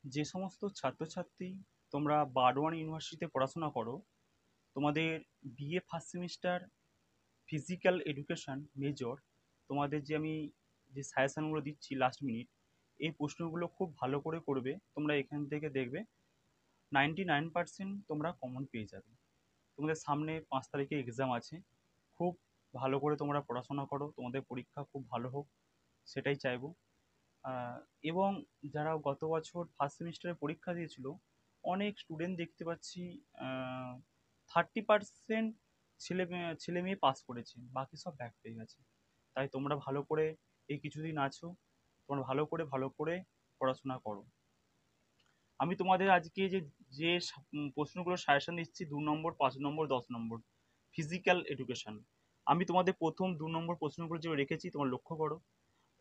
যে সমস্ত ছাত্রছাত্রী তোমরা বারওয়ান ইউনিভার্সিটিতে পড়াশোনা করো, তোমাদের BA first semester physical education major, তোমাদের যে আমি যে সাজেশনগুলো দিচ্ছি লাস্ট মিনিট, এই প্রশ্নগুলো খুব ভালো করে করবে। তোমরা এখান থেকে দেখবে 99% তোমরা কমন পেয়ে যাবে। তোমাদের সামনে 5 তারিখে এক্সাম আছে, খুব ভালো করে তোমরা পড়াশোনা করো, তোমাদের পরীক্ষা খুব ভালো হোক, সেটাই চাইবো। আহ, এবং যারা গত বছর ফার্স্ট সেমিস্টারে পরীক্ষা দিয়েছিল, অনেক স্টুডেন্ট দেখতে পাচ্ছি 30% ছেলে মেয়ে পাস করেছে, বাকি সব ব্যাক পেয়ে গেছে। তাই তোমরা ভালো করে এই কিছুদিন আছো, তোমরা ভালো করে পড়াশোনা করো। আমি তোমাদের আজকে যে যে প্রশ্নগুলো সাজেশন দিচ্ছি, 2 নম্বর, 5 নম্বর, 10 নম্বর, ফিজিক্যাল এডুকেশন। আমি তোমাদের প্রথম 2 নম্বর প্রশ্নগুলো যে রেখেছি তোমরা লক্ষ্য করো।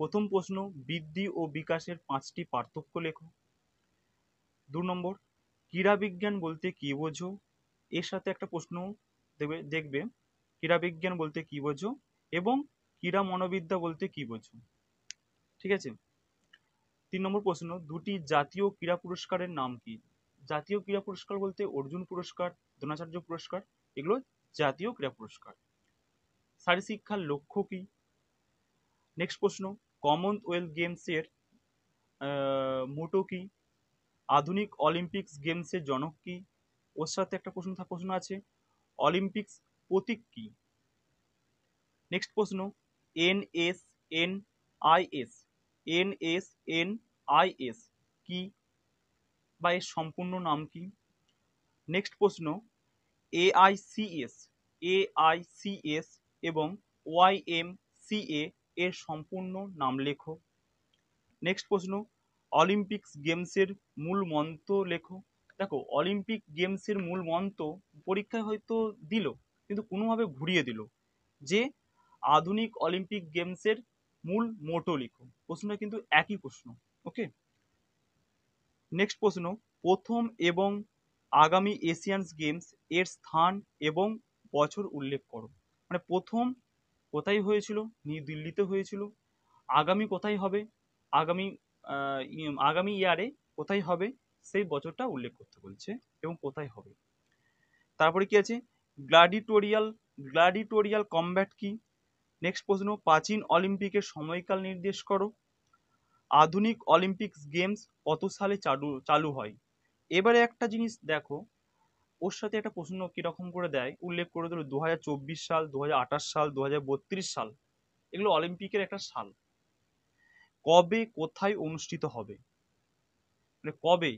প্রথম প্রশ্ন, বৃদ্ধি ও বিকাশের 5টি পার্থক্য লেখো। 2 নম্বর, ক্রীড়াবিজ্ঞান বলতে কি বোঝো? এর সাথে একটা প্রশ্ন দেবে, দেখবে ক্রীড়াবিজ্ঞান বলতে কি বোঝো এবং ক্রীড়া মনোবিদ্যা বলতে কি বোঝো। ঠিক আছে। 3 নম্বর প্রশ্ন, দুটি জাতীয় ক্রীড়া পুরস্কারের নাম কি? জাতীয় ক্রীড়া পুরস্কার বলতে অর্জুন পুরস্কার, দ্রোণাচার্য পুরস্কার, এগুলো জাতীয় ক্রীড়া পুরস্কার। শারীরশিক্ষার লক্ষ্য কি? নেক্সট প্রশ্ন, কমনওয়েলথ গেমসের মোটো কি? আধুনিক অলিম্পিক্স গেমসের জনক কি? ওর সাথে একটা প্রশ্ন আছে, অলিম্পিক্স প্রতীক কি? নেক্সট প্রশ্ন, এনএসএনআইএস এনএসএনআইএস কি বা এর সম্পূর্ণ নাম কি? নেক্সট প্রশ্ন, এআইসিএস এআইসিএস এবং ওয়াইএমসিএ এর সম্পূর্ণ নাম লেখো। নেক্সট প্রশ্ন, অলিম্পিক্স গেমসের মূল মন্ত্র লেখো। দেখো, অলিম্পিক গেমসের মূল মন্ত্র পরীক্ষায় হয়তো দিল, কিন্তু কোনোভাবে ঘুরিয়ে দিল যে আধুনিক অলিম্পিক গেমসের মূল মোটো লিখো। প্রশ্নটা কিন্তু একই প্রশ্ন। ওকে। নেক্সট প্রশ্ন, প্রথম এবং আগামী এশিয়ান গেমস এর স্থান এবং বছর উল্লেখ করো। মানে প্রথম কোথায় হয়েছিল? নিউ দিল্লিতে হয়েছিল। আগামী কোথায় হবে? আগামী আগামী ইয়ারে কোথায় হবে সেই বছরটা উল্লেখ করতে বলছে এবং কোথায় হবে। তারপরে কি আছে, গ্লাডিটোরিয়াল গ্লাডিটোরিয়াল কমব্যাট কি? নেক্সট প্রশ্ন, প্রাচীন অলিম্পিকের সময়কাল নির্দেশ করো। আধুনিক অলিম্পিক্স গেমস কত সালে চালু চালু হয়? এবারে একটা জিনিস দেখো, ওর সাথে একটা প্রশ্ন কিরকম করে দেয়, উল্লেখ করে দিল 2024 সাল, 2028 সাল, 2032 সাল, এগুলো অলিম্পিকের একটা সাল। কবে কোথায় অনুষ্ঠিত হবে, মানে কবে?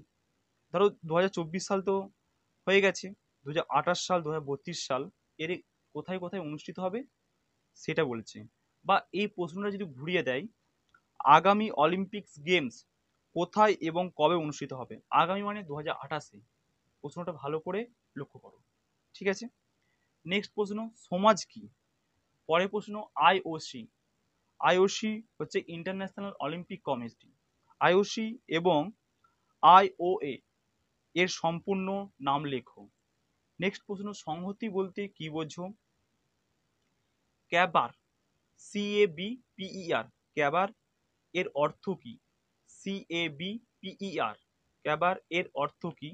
ধরো 2024 সাল তো হয়ে গেছে, 2028 সাল, 2032 সাল, এর কোথায় কোথায় অনুষ্ঠিত হবে সেটা বলছে। বা এই প্রশ্নটা যদি ঘুরিয়ে দেয়, আগামী অলিম্পিক্স গেমস কোথায় এবং কবে অনুষ্ঠিত হবে? আগামী মানে 2028-এ। প্রশ্নটা ভালো করে লক্ষ্য করো। ঠিক আছে। নেক্সট প্রশ্ন, সমাজ কি? পরের প্রশ্ন, আইওসি। আইওসি হচ্ছে ইন্টারন্যাশনাল অলিম্পিক কমিটি। আইওসি এবং আইওএ এর সম্পূর্ণ নাম লেখো। নেক্সট প্রশ্ন, সংহতি বলতে কি বোঝো? ক্যাবার, CABPER, ক্যাবার এর অর্থ কি? CABPER, ক্যাবার এর অর্থ কি?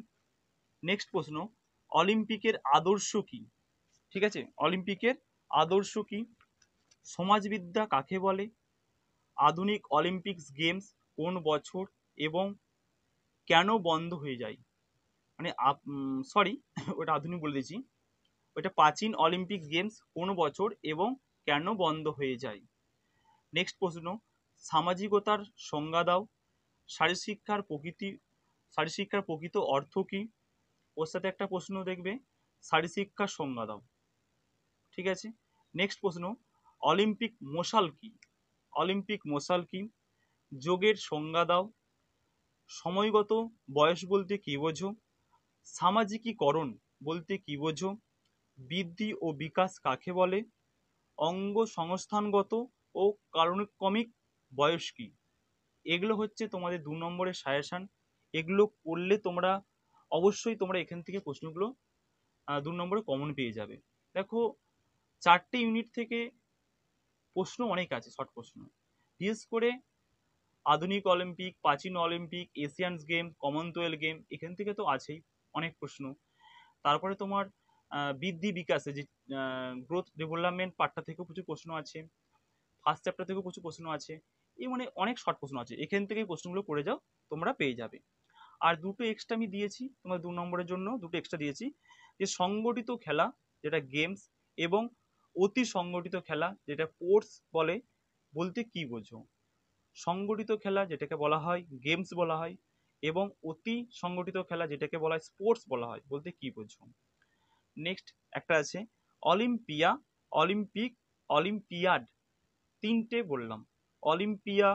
নেক্সট প্রশ্ন, অলিম্পিকের আদর্শ কি? ঠিক আছে, অলিম্পিকের আদর্শ কি? সমাজবিদ্যা কাকে বলে? আধুনিক অলিম্পিক্স গেমস কোন বছর এবং কেন বন্ধ হয়ে যায়? মানে সরি, ওটা আধুনিক বলে দিয়েছি, ওটা প্রাচীন অলিম্পিক গেমস কোন বছর এবং কেন বন্ধ হয়ে যায়? নেক্সট প্রশ্ন, সামাজিকতার সংজ্ঞা দাও। শারীরশিক্ষার প্রকৃতি, শারীরশিক্ষার প্রকৃত অর্থ কি? ওর সাথে একটা প্রশ্ন দেখবে, শারীরশিক্ষার সংজ্ঞা দাও। ঠিক আছে। নেক্সট প্রশ্ন, অলিম্পিক মশাল কি? অলিম্পিক মশাল কি? যোগের সংজ্ঞা দাও। সময়গত বয়স বলতে কি বোঝো? সামাজিকীকরণ বলতে কি বোঝো? বৃদ্ধি ও বিকাশ কাকে বলে? অঙ্গ সংস্থানগত ও কালক্রমিক বয়স কি? এগুলো হচ্ছে তোমাদের 2 নম্বরের সাজেশন। এগুলো করলে তোমরা অবশ্যই তোমরা এখান থেকে প্রশ্নগুলো 2 নম্বরে কমন পেয়ে যাবে। দেখো, 4টে ইউনিট থেকে প্রশ্ন অনেক আছে, শর্ট প্রশ্ন। বিশেষ করে আধুনিক অলিম্পিক, প্রাচীন Olympic, Asian game, Commonwealth game, এখান থেকে তো আছেই অনেক প্রশ্ন। তারপরে তোমার বৃদ্ধি বিকাশে যে গ্রোথ ডেভেলপমেন্ট পার্টটা থেকেও প্রচুর প্রশ্ন আছে, ফার্স্ট চ্যাপ্টার থেকেও প্রচুর প্রশ্ন আছে। এই মানে অনেক শর্ট প্রশ্ন আছে, এখান থেকেই প্রশ্নগুলো করে যাও, তোমরা পেয়ে যাবে। আর দুটো এক্সট্রা আমি দিয়েছি তোমার 2 নম্বরের জন্য, দুটো এক্সট্রা দিয়েছি, যে সংগঠিত খেলা যেটা গেমস এবং অতি সংগঠিত খেলা যেটা স্পোর্টস বলে, বলতে কি বোঝো? সংগঠিত খেলা যেটাকে বলা হয় গেমস বলা হয়, এবং অতি সংগঠিত খেলা যেটাকে বলা হয় স্পোর্টস বলা হয়, বলতে কি বোঝো? নেক্সট একটা আছে অলিম্পিয়া, অলিম্পিক, অলিম্পিয়াড, তিনটে বললাম। অলিম্পিয়া,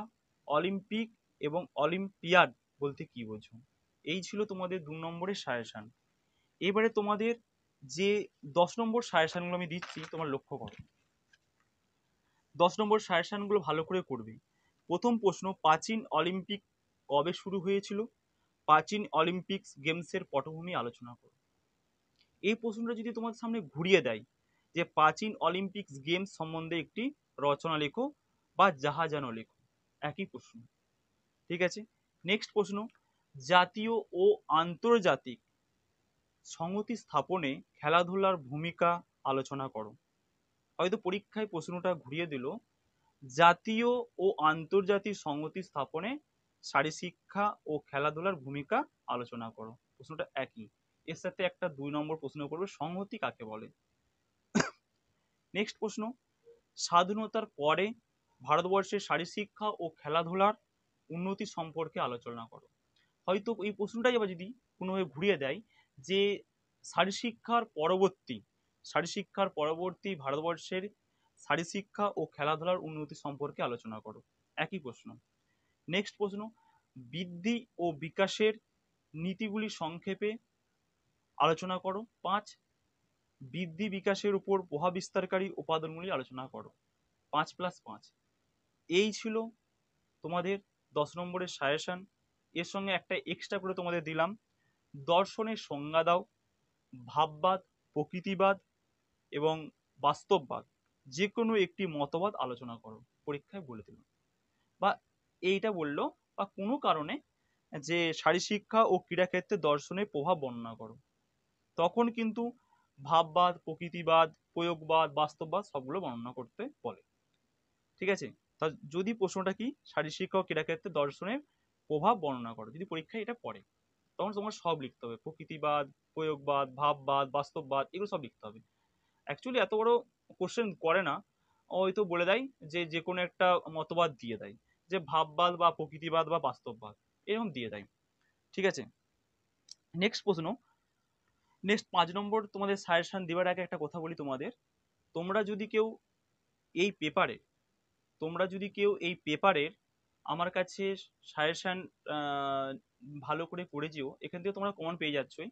অলিম্পিক এবং অলিম্পিয়াড বলতে কি বোঝো? এই ছিল তোমাদের 2 নম্বরের সাজেশন। এবারে তোমাদের যে 10 নম্বর সাজেশনগুলো আমি দিচ্ছি তোমার লক্ষ্য করো, 10 নম্বর সাজেশনগুলো ভালো করে করবে। প্রথম প্রশ্ন, প্রাচীন অলিম্পিক কবে শুরু হয়েছিল? প্রাচীন অলিম্পিক্স গেমসের পটভূমি আলোচনা করো। এই প্রশ্নটা যদি তোমার সামনে ঘুরিয়ে দেয় যে প্রাচীন অলিম্পিক্স গেমস সম্বন্ধে একটি রচনা লেখো বা জাহাজানো লেখো, একই প্রশ্ন। ঠিক আছে, নেক্সট প্রশ্ন, জাতীয় ও আন্তর্জাতিক সংহতি স্থাপনে খেলাধুলার ভূমিকা আলোচনা করো। হয়তো পরীক্ষায় প্রশ্নটা ঘুরিয়ে দিল, জাতীয় ও আন্তর্জাতিক সংহতি স্থাপনে শারীরশিক্ষা ও খেলাধুলার ভূমিকা আলোচনা করো। প্রশ্নটা একই, এর সাথে একটা 2 নম্বর প্রশ্ন করবে, সংহতি কাকে বলে। নেক্সট প্রশ্ন, স্বাধীনতার পরে ভারতবর্ষের শারীরশিক্ষা ও খেলাধুলার উন্নতি সম্পর্কে আলোচনা করো। হয়তো এই প্রশ্নটাই আবার যদি কোনোভাবে ঘুরিয়ে দেয় যে শারীরশিক্ষার পরবর্তী ভারতবর্ষের শারীরশিক্ষা ও খেলাধুলার উন্নতি সম্পর্কে আলোচনা করো, একই প্রশ্ন। নেক্সট প্রশ্ন, বৃদ্ধি ও বিকাশের নীতিগুলি সংক্ষেপে আলোচনা করো। 5, বৃদ্ধি বিকাশের উপর প্রভাব বিস্তারকারী উপাদানগুলি আলোচনা করো। 5+5। এই ছিল তোমাদের 10 নম্বরের সাজেশন। এর সঙ্গে একটা এক্সট্রা করে তোমাদের দিলাম, দর্শনের সংজ্ঞা দাও, ভাববাদ, প্রকৃতিবাদ এবং বাস্তববাদ যে কোনো একটি মতবাদ আলোচনা করো, পরীক্ষায় বলে দিল। বা এইটা বললো বা কোনো কারণে যে শারীরশিক্ষা ও ক্রীড়াক্ষেত্রে দর্শনের প্রভাব বর্ণনা করো, তখন কিন্তু ভাববাদ, প্রকৃতিবাদ, প্রয়োগবাদ, বাস্তববাদ সবগুলো বর্ণনা করতে বলে। ঠিক আছে, তা যদি প্রশ্নটা কি শারীরশিক্ষা ও ক্রীড়াক্ষেত্রে দর্শনের প্রভাব বর্ণনা করো, যদি পরীক্ষায় এটা পড়ে, তখন তোমার সব লিখতে হবে, প্রকৃতিবাদ, প্রয়োগবাদ, ভাববাদ, বাস্তববাদ, এগুলো সব লিখতে হবে। অ্যাকচুয়ালি এত বড় কোশ্চেন করে না, হয়তো বলে দেয় যে যে কোনো একটা মতবাদ দিয়ে দেয়, যে ভাববাদ বা প্রকৃতিবাদ বা বাস্তববাদ এরকম দিয়ে দেয়। ঠিক আছে, নেক্সট প্রশ্ন, নেক্সট 5 নম্বর তোমাদের সাজেশন দেওয়ার আগে একটা কথা বলি তোমাদের, তোমরা যদি কেউ এই পেপারে এই পেপারের আমার কাছে সাজেশন ভালো করে করে যেও, এখান থেকে তোমরা কমন পেয়ে যাচ্ছই।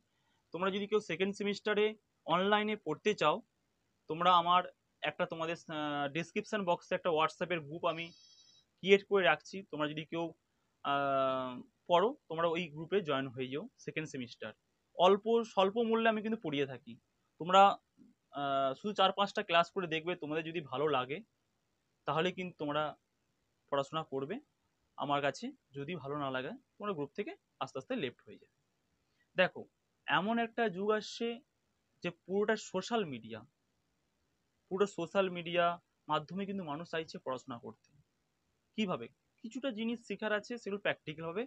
তোমরা যদি কেউ সেকেন্ড সেমিস্টারে অনলাইনে পড়তে চাও, তোমরা আমার একটা তোমাদের ডিসক্রিপশন বক্সে একটা হোয়াটসঅ্যাপের গ্রুপ আমি ক্রিয়েট করে রাখছি, তোমরা যদি কেউ পড়ো তোমরা ওই গ্রুপে জয়েন হয়ে যাও। সেকেন্ড সেমিস্টার অল্প স্বল্প মূল্যে আমি কিন্তু পড়িয়ে থাকি, তোমরা শুধু 4-5টা ক্লাস করে দেখবে, তোমাদের যদি ভালো লাগে তাহলে কিন্তু তোমরা পড়াশোনা করবে আমার কাছে, যদি ভালো না লাগে তোমরা গ্রুপ থেকে আস্তে আস্তে লেফট হয়ে যাবে। দেখো, এমন একটা যুগ আসছে যে পুরো সোশ্যাল মিডিয়া মাধ্যমে কিন্তু মানুষ চাইছে পড়াশোনা করতে। কিভাবে? কিছুটা জিনিস শেখার আছে সেগুলো প্র্যাকটিক্যাল ভাবে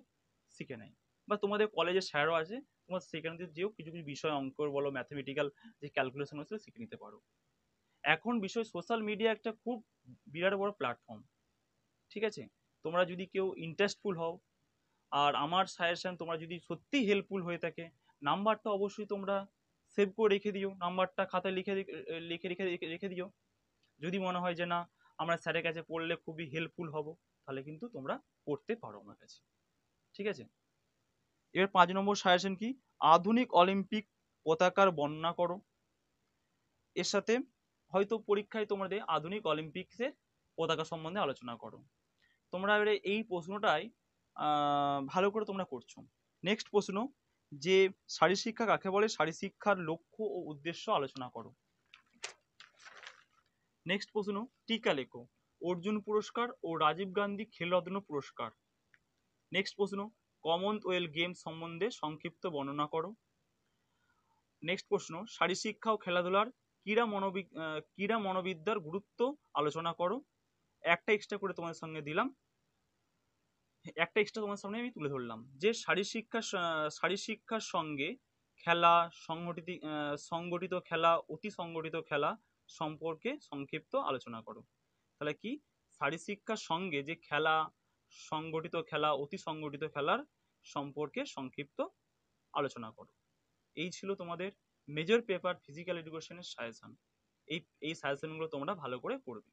শিখে নেয়, বা তোমাদের কলেজের স্যারও আছে, তোমার সেখানে যেও কিছু কিছু বিষয় অঙ্ক বলো, ম্যাথমেটিক্যাল যে ক্যালকুলেশন আছে শিখে নিতে পারো। এখন বিষয় সোশ্যাল মিডিয়া একটা খুব বিরাট বড় প্ল্যাটফর্ম। ঠিক আছে, তোমরা যদি কেউ ইন্টারেস্টফুল হও, আর আমার সাজেশন তোমরা যদি সত্যি হেল্পফুল হয়ে থাকে, নাম্বারটা অবশ্যই তোমরা সেভ করে রেখে দিও, নাম্বারটা খাতায় লিখে লিখে রেখে রেখে দিও। যদি মনে হয় যে না আমরা স্যারের কাছে পড়লে খুবই হেল্পফুল হব, তাহলে কিন্তু তোমরা পড়তে পারো আমার কাছে। ঠিক আছে, এবার 5 নম্বর সাজেশন কি, আধুনিক অলিম্পিক পতাকার বর্ণনা করো। এর সাথে হয়তো পরীক্ষায় তোমাদের আধুনিক অলিম্পিক্সের পতাকা সম্বন্ধে আলোচনা করো। তোমরা এবারে এই প্রশ্নটাই ভালো করে তোমরা করছো। নেক্সট প্রশ্ন, যে শারীরশিক্ষা কাকে বলে, শারীরশিক্ষার লক্ষ্য ও উদ্দেশ্য আলোচনা করো। নেক্সট প্রশ্ন, টিকা লেখো, অর্জুন পুরস্কার ও রাজীব গান্ধী খেলরত্ন পুরস্কার নেক্সট প্রশ্ন, কমনওয়েলথ গেমস সম্বন্ধে সংক্ষিপ্ত বর্ণনা করো। নেক্সট প্রশ্ন, শারীরশিক্ষা ও খেলাধুলার ক্রীড়া মনোবিদ্যার গুরুত্ব আলোচনা করো। একটা এক্সট্রা করে তোমাদের সঙ্গে দিলাম, একটা এক্সট্রা তোমার সামনে আমি তুলে ধরলাম যে শারীরশিক্ষার সঙ্গে খেলা, সংগঠিত খেলা, অতি সংগঠিত খেলা সম্পর্কে সংক্ষিপ্ত আলোচনা করো। তাহলে কি, শারীরশিক্ষার সঙ্গে যে খেলা, সংগঠিত খেলা, অতি সংগঠিত খেলার সম্পর্কে সংক্ষিপ্ত আলোচনা করো। এই ছিল তোমাদের মেজর পেপার ফিজিক্যাল এডুকেশনের সাজেশন। এই সাজেশনগুলো তোমরা ভালো করে পড়বে।